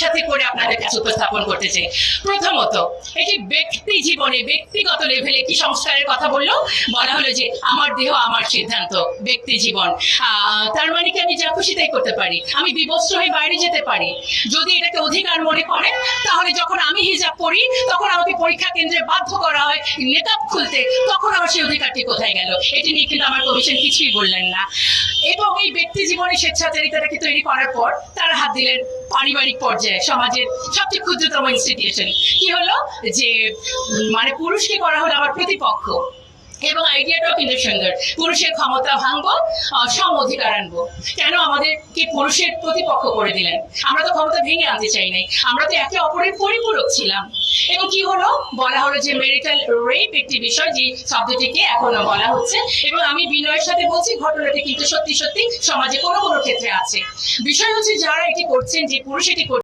সাথে করে আপনাদের কাছে উপস্থাপন করতে চাই। প্রথমত, এটি ব্যক্তি জীবনে ব্যক্তিগত লেভেলে কি সংস্কারের কথা বললো, বলা হলো যে আমার দেহ আমার সিদ্ধান্ত, ব্যক্তি জীবন। তার মানে কি আমি যা খুশি তাই করতে পারি, আমি বিবস্ত্র হয়ে বাইরে যেতে পারি। যদি এটাকে অধিকার মনে করেন, তাহলে যখন আমি হিজাব পরি তখন আমাকে পরীক্ষা কেন্দ্রে বাধ্য করা হয় নেকাব খুলতে, তখন আমার সেই অধিকারটি কোথায় গেল? এটি নিয়ে কিন্তু আমার কমিশন কিছুই বললেন না। এবং এই ব্যক্তি জীবনে স্বেচ্ছাচারিতাটাকে তৈরি করার পর তারা হাত দিলেন পারিবারিক পর্যায়ে, সমাজের সবচেয়ে ক্ষুদ্রতম ইনস্টিটিউশন। কি হলো যে মানে পুরুষকে করা হলো আমার প্রতিপক্ষ। এবং আইডিয়াটাও কিন্তু সুন্দর, পুরুষের ক্ষমতা ভাঙবো, সম অধিকার আনবো। কেন আমাদেরকে পুরুষের প্রতিপক্ষ করে দিলেন? আমরা তো ক্ষমতা ভেঙে আনতে চাই নাই, আমরা তো একে অপরের পরিপূরক ছিলাম। এবং কি হলো, বলা হলো যে মেরিটাল রেপ একটি বিষয়, যে শব্দটিকে এখনো বলা হচ্ছে। এবং আমি বিনয়ের সাথে বলছি, ঘটনাটি কিন্তু সত্যি সত্যি সমাজে কোনো কোনো ক্ষেত্রে আছে। বিষয় হচ্ছে যারা এটি করছেন, যে পুরুষ এটি